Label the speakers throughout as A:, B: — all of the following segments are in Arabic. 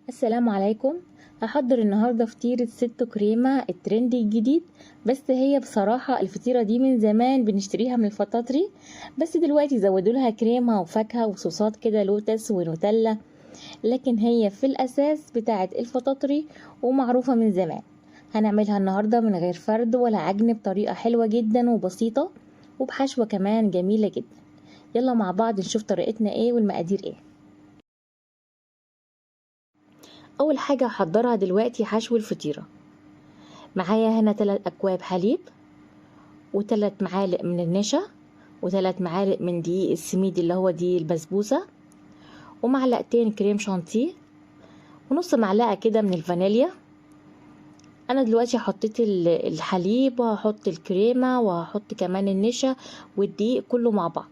A: السلام عليكم. هحضر النهاردة فطيرة ست كريمة الترند الجديد. بس هي بصراحة الفطيرة دي من زمان بنشتريها من الفطاطري، بس دلوقتي زودوا لها كريمة وفاكهة وصوصات كده لوتس ونوتيلا، لكن هي في الأساس بتاعة الفطاطري ومعروفة من زمان. هنعملها النهاردة من غير فرد ولا عجن بطريقة حلوة جدا وبسيطة وبحشوة كمان جميلة جدا. يلا مع بعض نشوف طريقتنا ايه والمقادير ايه. اول حاجة هحضرها دلوقتي حشو الفطيرة. معايا هنا 3 اكواب حليب و3 معالق من النشا و3 معالق من دقيق السميد اللي هو دقيق البسبوسة ومعلقتين كريم شانتيه ونص معلقة كده من الفانيليا. انا دلوقتي حطيت الحليب وهحط الكريمة وهحط كمان النشا والدقيق كله مع بعض.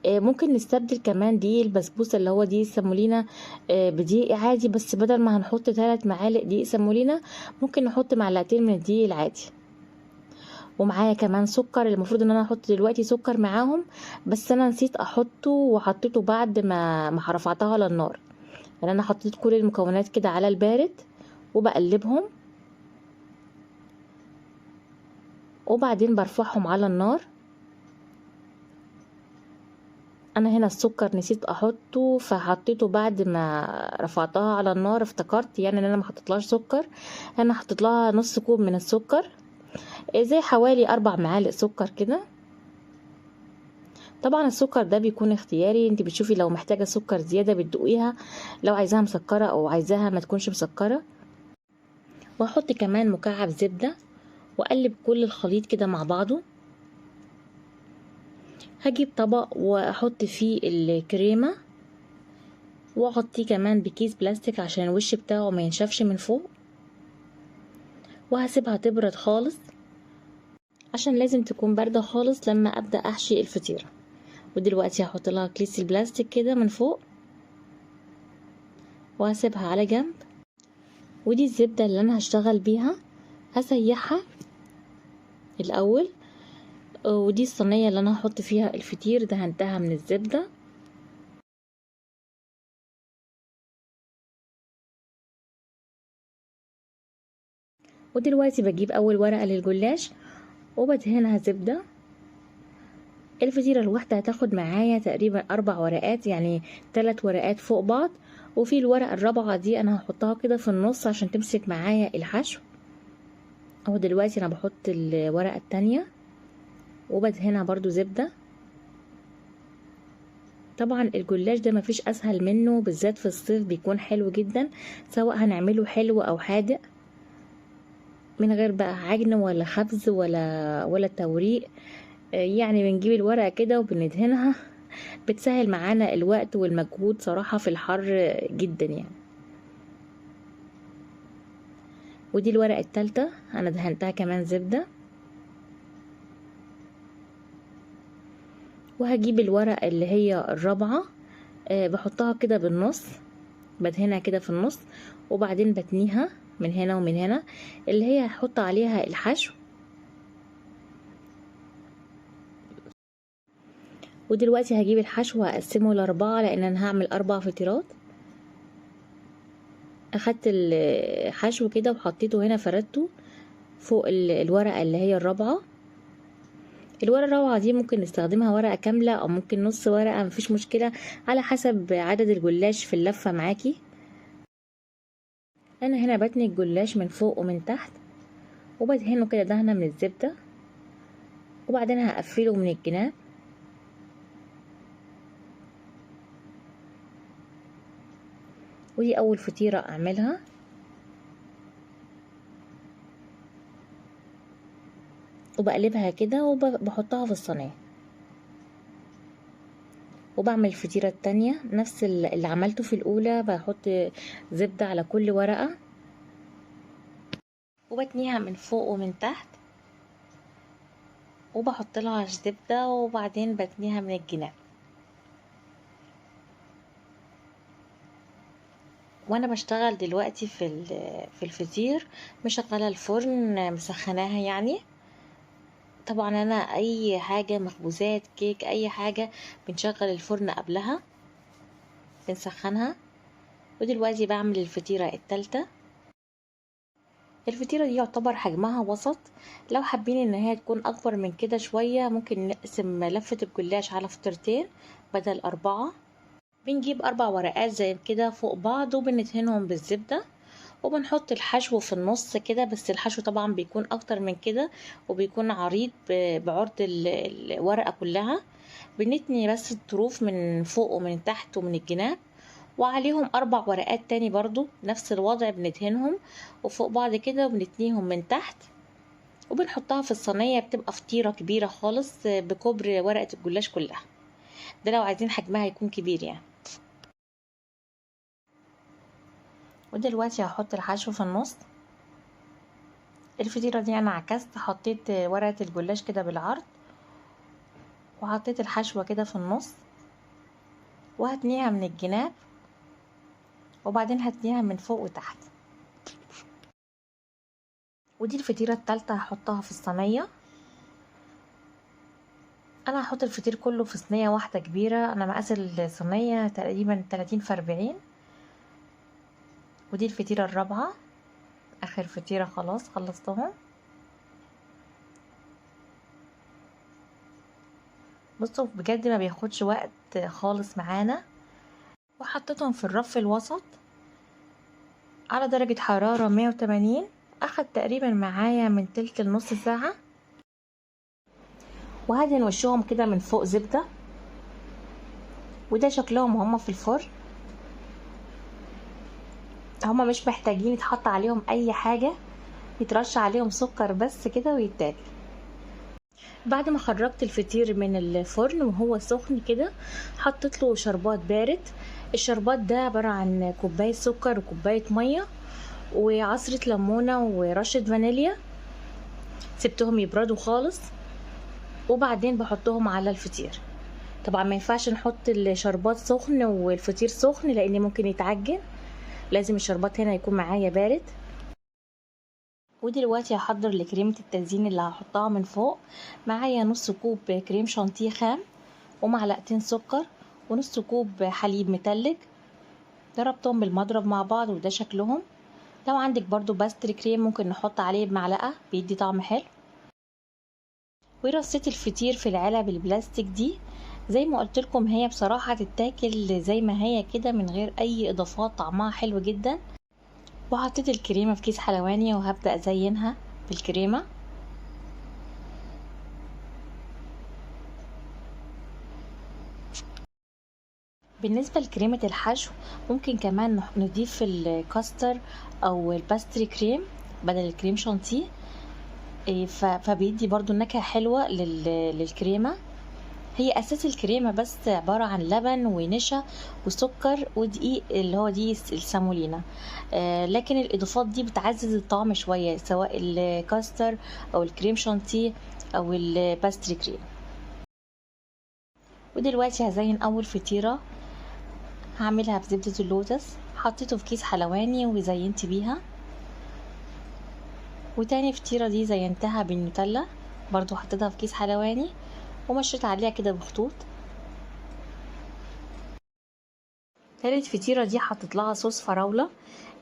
A: ممكن نستبدل كمان دقيق البسبوسة اللي هو دقيق السمولينا بدقيق عادي، بس بدل ما هنحط 3 معالق دقيق سمولينا ممكن نحط معلقتين من الدقيق العادي. ومعايا كمان سكر، المفروض ان انا احط دلوقتي سكر معاهم بس انا نسيت احطه وحطيته بعد ما رفعتها على النار. يعني انا حطيت كل المكونات كده على البارد وبقلبهم وبعدين برفعهم على النار. انا هنا السكر نسيت احطه فحطيته بعد ما رفعتها على النار، افتكرت يعني ان انا ما حطيتلهاش سكر. انا حطيت لها نص كوب من السكر، زي حوالي 4 معالق سكر كده. طبعا السكر ده بيكون اختياري، انت بتشوفي لو محتاجة سكر زيادة بتدوقيها، لو عايزاها مسكرة او عايزاها ما تكونش مسكرة. وهحط كمان مكعب زبدة واقلب كل الخليط كده مع بعضه. هجيب طبق واحط فيه الكريمة واغطيه كمان بكيس بلاستيك عشان الوش بتاعه ما ينشفش من فوق، وهسيبها تبرد خالص عشان لازم تكون باردة خالص لما ابدأ احشي الفطيرة. ودلوقتي هحط لها كيس البلاستيك كده من فوق وهسيبها على جنب. ودي الزبدة اللي انا هشتغل بيها، هسيحها الاول. ودي الصينية اللي انا هحط فيها الفطير دهنتها من الزبدة. ودلوقتي بجيب اول ورقة للجلاش وبدهنها زبدة. الفطيرة الواحدة هتاخد معايا تقريبا 4 ورقات، يعني 3 ورقات فوق بعض، وفي الورقة الرابعة دي انا هحطها كده في النص عشان تمسك معايا الحشو. اهو دلوقتي انا بحط الورقة التانية وبدهنها برضو زبدة. طبعا الجلاش ده مفيش اسهل منه، بالذات في الصيف بيكون حلو جدا، سواء هنعمله حلو او حادق من غير بقى عجن ولا خبز ولا توريق. يعني بنجيب الورقة كده وبندهنها، بتسهل معانا الوقت والمجهود صراحة في الحر جدا يعني. ودي الورقة التالتة انا دهنتها كمان زبدة. وهجيب الورقة اللي هي الرابعة، بحطها كده بالنص، بدهنها كده في النص وبعدين بتنيها من هنا ومن هنا اللي هي هحط عليها الحشو. ودلوقتي هجيب الحشو وهقسمه ل4 لان انا هعمل 4 فطيرات. اخدت الحشو كده وحطيته هنا، فردته فوق الورقة اللي هي الرابعة. الورقة الرابعة دي ممكن نستخدمها ورقة كاملة او ممكن نص ورقة، مفيش مشكلة على حسب عدد الجلاش في اللفة معاكي. انا هنا بتني الجلاش من فوق ومن تحت وبدهنه كده دهنة من الزبدة وبعدين هقفله من الجناب. ودي اول فطيرة اعملها. وبقلبها كده وبحطها في الصينية وبعمل الفطيرة التانية نفس اللي عملته في الاولى، بحط زبدة على كل ورقة وبتنيها من فوق ومن تحت وبحط لها زبدة وبعدين بتنيها من الجناب. وانا بشتغل دلوقتي في الفطير مشغله الفرن مسخناها يعني. طبعا انا اي حاجه مخبوزات كيك اي حاجه بنشغل الفرن قبلها بنسخنها. ودلوقتي بعمل الفطيرة التالتة. الفطيرة دي يعتبر حجمها وسط، لو حابين ان هي تكون اكبر من كده شوية ممكن نقسم لفة الجلاش على فطيرتين بدل 4. بنجيب 4 ورقات زي كده فوق بعض وبندهنهم بالزبدة، وبنحط الحشو في النص كده، بس الحشو طبعا بيكون اكتر من كده وبيكون عريض بعرض الورقة كلها. بنتني بس الطروف من فوق ومن تحت ومن الجناب، وعليهم 4 ورقات تاني برضو نفس الوضع بندهنهم وفوق بعض كده وبنتنيهم من تحت، وبنحطها في الصينية. بتبقى فطيرة كبيرة خالص بكبر ورقة الجلاش كلها، ده لو عايزين حجمها يكون كبير يعني. ودلوقتي هحط الحشو في النص. الفطيرة دي انا عكست، حطيت ورقة الجلاش كده بالعرض وحطيت الحشوة كده في النص، وهتنيها من الجناب وبعدين هتنيها من فوق وتحت. ودي الفطيرة التالتة هحطها في الصينية. انا هحط الفطير كله في صينية واحدة كبيرة، انا مقاس الصينية تقريبا 30 في 40. ودي الفطيرة الرابعة، اخر فطيرة خلاص خلصتهم. بصوا بجد ما بياخدش وقت خالص معانا. وحطيتهم في الرف الوسط على درجة حرارة 180، اخد تقريبا معايا من تلت لنص ساعة. وهدهن وشهم كده من فوق زبدة، وده شكلهم هما في الفرن. هما مش محتاجين يتحط عليهم اي حاجة، يترش عليهم سكر بس كده ويتاكل. بعد ما خرجت الفطير من الفرن وهو سخن كده حطيت له شربات بارد. الشربات ده عبارة عن كوباية سكر وكوباية مية وعصرة ليمونة ورشة فانيليا، سبتهم يبردوا خالص وبعدين بحطهم على الفطير. طبعا ما ينفعش نحط الشربات سخن والفطير سخن لان ممكن يتعجن، لازم الشربات هنا يكون معايا بارد. ودلوقتي هحضر لكريمة التزيين اللي هحطها من فوق. معايا نص كوب كريم شانتيه خام ومعلقتين سكر ونص كوب حليب متلج، ضربتهم بالمضرب مع بعض وده شكلهم. لو عندك برضو باستري كريم ممكن نحط عليه بمعلقة بيدي طعم حلو. ورصيت الفطير في العلب البلاستيك دي، زي ما قلت لكم هي بصراحة تتاكل زي ما هي كده من غير اي اضافات، طعمها حلو جدا. وحطيت الكريمة في كيس حلواني وهبدأ ازينها بالكريمة. بالنسبة لكريمة الحشو ممكن كمان نضيف الكاستر او الباستري كريم بدل الكريم شانتيه، فبيدي برضو نكهة حلوة للكريمة. هي اساس الكريمة بس عبارة عن لبن ونشا وسكر ودقيق اللي هو دي السامولينا، لكن الاضافات دي بتعزز الطعم شوية سواء الكاستر او الكريم شانتيه او الباستري كريم. ودلوقتي هزين اول فطيرة، هعملها بزبدة اللوتس، حطيته في كيس حلواني وزينت بيها. وتاني فطيرة دي زينتها بالنوتيلا، برضو حطيتها في كيس حلواني ومشيت عليها كده بخطوط. تالت فطيرة دي حطيت لها صوص فراولة،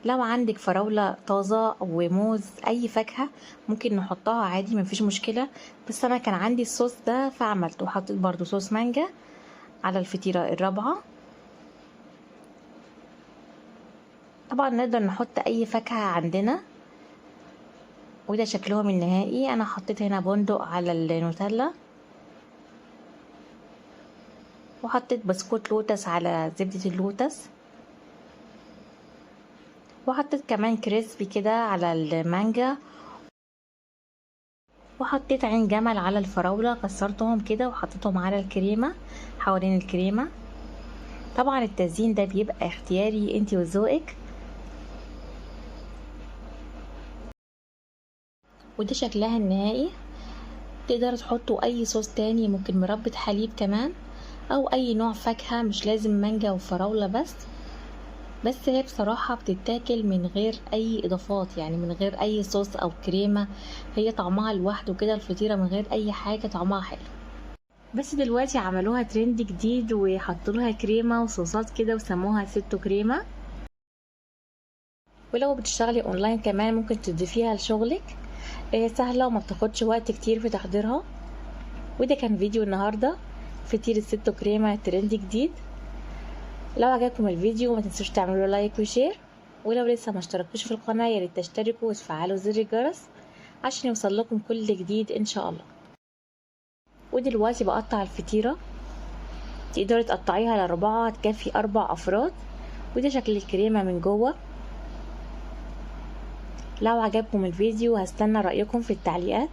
A: لو عندك فراولة طازة وموز اي فاكهة ممكن نحطها عادي مفيش مشكلة، بس انا كان عندي الصوص ده فعملته وحطيت برضو صوص مانجا على الفطيرة الرابعة. طبعا نقدر نحط اي فاكهة عندنا. وده شكلهم النهائي، انا حطيت هنا بندق على النوتيلا وحطيت بسكوت لوتس على زبدة اللوتس، وحطيت كمان كريسبي كده على المانجا، وحطيت عين جمل على الفراولة كسرتهم كده وحطيتهم على الكريمة حوالين الكريمة. طبعا التزيين ده بيبقى اختياري انتي وذوقك. وده شكلها النهائي. تقدروا تحطوا اي صوص تاني، ممكن مربى حليب كمان او اي نوع فاكهة، مش لازم مانجا وفراولة بس هي بصراحة بتتاكل من غير اي اضافات، يعني من غير اي صوص او كريمة، هي طعمها لوحده كده الفطيرة من غير اي حاجة طعمها حلو. بس دلوقتي عملوها ترند جديد وحطوا لها كريمة وصوصات كده وسموها ستو كريمة. ولو بتشتغلي اونلاين كمان ممكن تضيفيها لشغلك. سهلة وما بتاخدش وقت كتير في تحضيرها. وده كان فيديو النهاردة، فطيرة ستو كريمة ترند جديد. لو عجبكم الفيديو ما تنسوش تعملوا لايك وشير، ولو لسه ما اشتركتوش في القناة ياريت تشتركوا وتفعلوا زر الجرس عشان يوصل لكم كل جديد ان شاء الله. ودلوقتي بقطع الفطيرة، تقدري تقطعيها ل4 تكفي 4 افراد. وده شكل الكريمة من جوه. لو عجبكم الفيديو هستنى رأيكم في التعليقات.